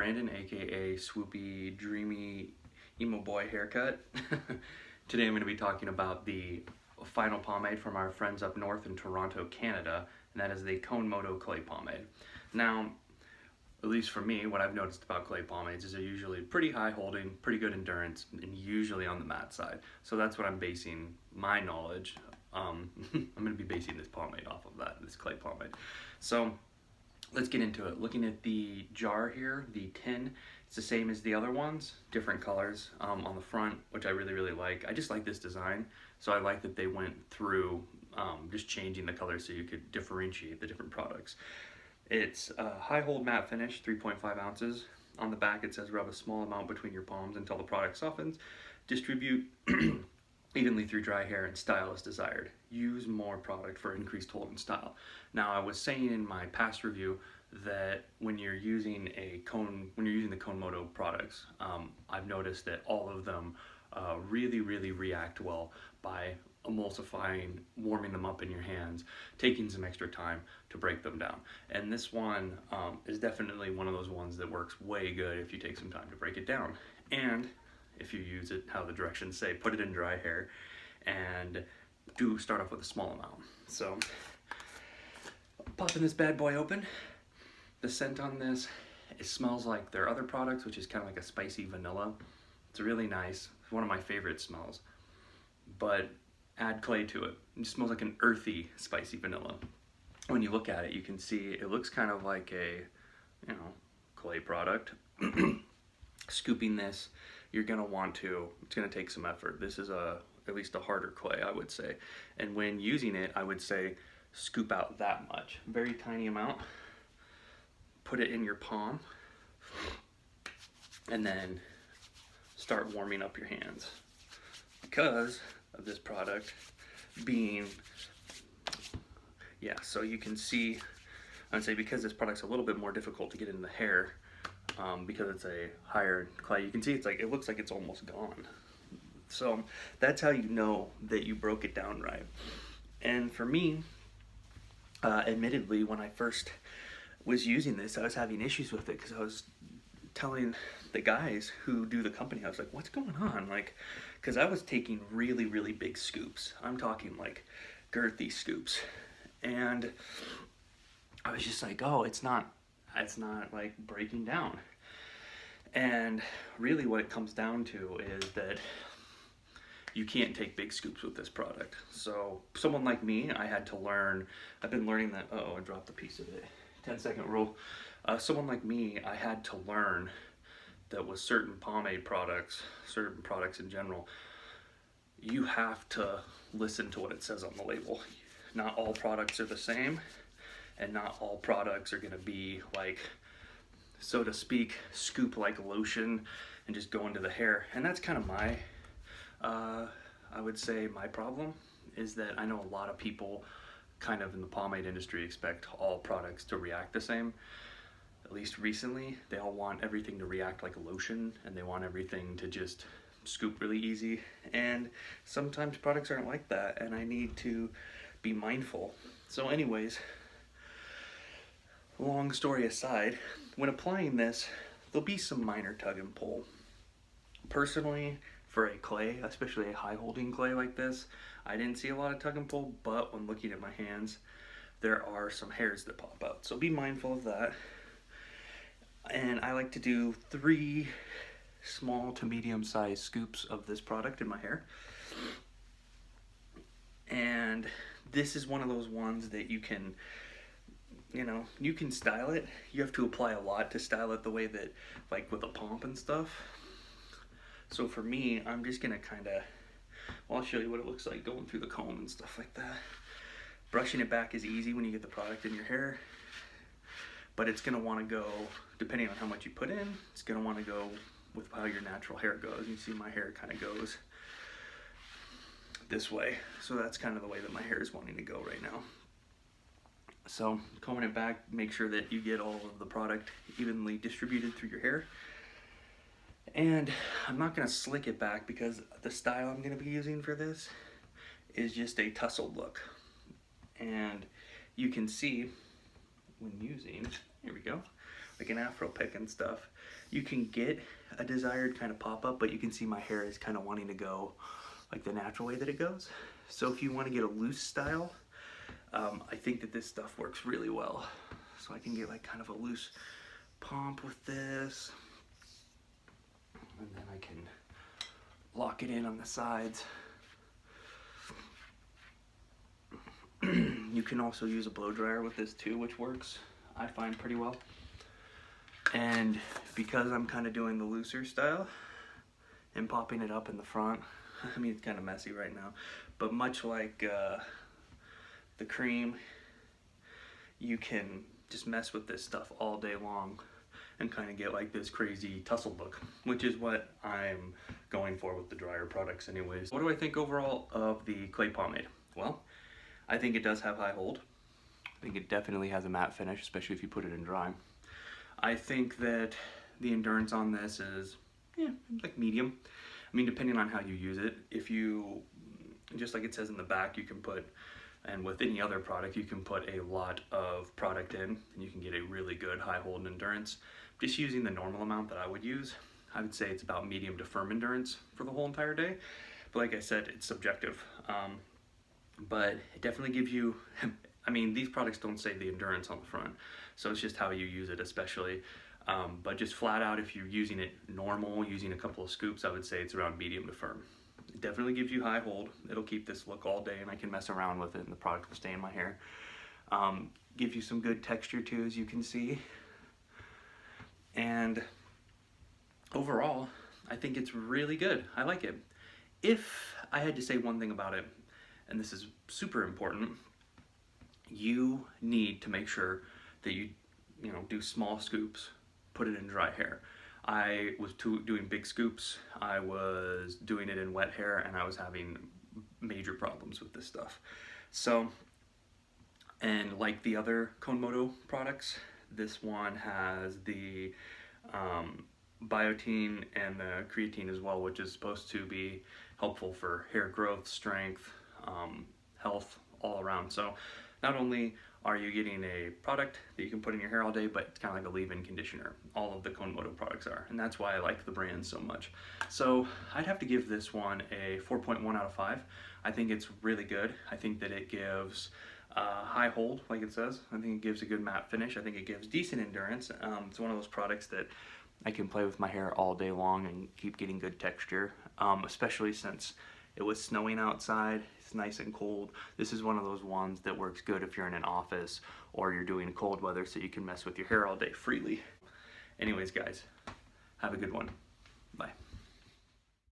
Brandon, aka Swoopy Dreamy Emo Boy Haircut. Today I'm going to be talking about the final pomade from our friends up north in Toronto, Canada, and that is the Komodo clay pomade. Now, at least for me, what I've noticed about clay pomades is they're usually pretty high holding, pretty good endurance, and usually on the matte side. So that's what I'm basing my knowledge. I'm going to be basing this pomade off of that, this clay pomade. So let's get into it. Looking at the jar here, the tin, it's the same as the other ones, different colors on the front, which I really like. I just like this design, so I like that they went through just changing the colors so you could differentiate the different products. It's a high hold matte finish, 3.5 ounces. On the back it says rub a small amount between your palms until the product softens. Distribute evenly through dry hair and style as desired. Use more product for increased hold and style. Now, I was saying in my past review that when you're using the Komodo products, I've noticed that all of them really react well by emulsifying, warming them up in your hands, taking some extra time to break them down. And this one is definitely one of those ones that works way good if you take some time to break it down. And if you use it how the directions say, put it in dry hair, and do start off with a small amount. So, popping this bad boy open. The scent on this, it smells like their other products, which is kind of like a spicy vanilla. It's really nice. It's one of my favorite smells. But add clay to it. It smells like an earthy, spicy vanilla. When you look at it, you can see it looks kind of like a, clay product. Scooping this, you're gonna want to, it's gonna take some effort. This is at least a harder clay, I would say. And when using it, I would say scoop out that much, very tiny amount. Put it in your palm, and then start warming up your hands. Because of this product being, so you can see, I'd say because this product's a little bit more difficult to get in the hair, because it's a higher clay, you can see it looks like it's almost gone. So that's how you know that you broke it down right. And for me, admittedly, when I first was using this, I was having issues with it because I was telling the guys who do the company, I was like, what's going on? Because I was taking really big scoops. I'm talking like girthy scoops. And I was just like, oh, it's not like breaking down. And really what it comes down to is that you can't take big scoops with this product. So someone like me, I had to learn, I've been learning that, I dropped a piece of it. 10-second rule. Someone like me, I had to learn that with certain pomade products, certain products in general, you have to listen to what it says on the label. Not all products are the same, and not all products are gonna be like, so to speak, scoop like lotion and just go into the hair. And that's kind of my, I would say my problem, is that I know a lot of people kind of in the pomade industry expect all products to react the same. At least recently, they all want everything to react like a lotion, and they want everything to just scoop really easy. And sometimes products aren't like that, and I need to be mindful. So anyways, long story aside, when applying this, there'll be some minor tug and pull. Personally, for a clay, especially a high holding clay like this, I didn't see a lot of tug and pull, but when looking at my hands, there are some hairs that pop out. So be mindful of that. And I like to do 3 small to medium sized scoops of this product in my hair. And this is one of those ones that you can, you can style it. You have to apply a lot to style it the way that, like with a pomp and stuff. So for me, I'm just gonna I'll show you what it looks like going through the comb and stuff like that. Brushing it back is easy when you get the product in your hair, but it's gonna wanna go, depending on how much you put in, it's gonna wanna go with how your natural hair goes. You see my hair kind of goes this way. So that's kind of the way that my hair is wanting to go right now. So combing it back, make sure that you get all of the product evenly distributed through your hair. And I'm not going to slick it back because the style I'm going to be using for this is just a tussled look. And you can see when using, here we go, like an afro pick and stuff, you can get a desired kind of pop-up, but you can see my hair is kind of wanting to go like the natural way that it goes. So if you want to get a loose style, I think that this stuff works really well. So I can get like kind of a loose pomp with this, and then I can lock it in on the sides. You can also use a blow dryer with this too, which works, I find, pretty well. And because I'm kind of doing the looser style and popping it up in the front, I mean, it's kind of messy right now, but much like the cream, you can just mess with this stuff all day long and kind of get like this crazy tussle look, which is what I'm going for with the dryer products anyways. What do I think overall of the clay pomade? Well, I think it does have high hold. I think it definitely has a matte finish, especially if you put it in dry. I think that the endurance on this is, like medium. I mean, depending on how you use it. If you, just like it says in the back, you can put, and with any other product, you can put a lot of product in, and you can get a really good high hold and endurance. Just using the normal amount that I would use, I would say it's about medium to firm endurance for the whole entire day. But like I said, it's subjective. But it definitely gives you, I mean, these products don't say the endurance on the front, so it's just how you use it especially. But just flat out, if you're using it normal, using a couple of scoops, I would say it's around medium to firm. It definitely gives you high hold. It'll keep this look all day, and I can mess around with it and the product will stay in my hair. Gives you some good texture too, as you can see. And overall, I think it's really good. I like it. If I had to say one thing about it, and this is super important, you need to make sure that you do small scoops, put it in dry hair. I was doing big scoops, I was doing it in wet hair, and I was having major problems with this stuff. So, and like the other Komodo products, this one has the biotin and the creatine as well, which is supposed to be helpful for hair growth, strength, health all around. So not only are you getting a product that you can put in your hair all day, but it's kind of like a leave-in conditioner. All of the Komodo products are, and that's why I like the brand so much. So I'd have to give this one a 4.1 out of 5. I think it's really good. I think that it gives high hold, like it says. I think it gives a good matte finish. I think it gives decent endurance. It's one of those products that I can play with my hair all day long and keep getting good texture, especially since it was snowing outside. It's nice and cold. This is one of those ones that works good if you're in an office or you're doing cold weather, so you can mess with your hair all day freely. Anyways, guys, have a good one. Bye.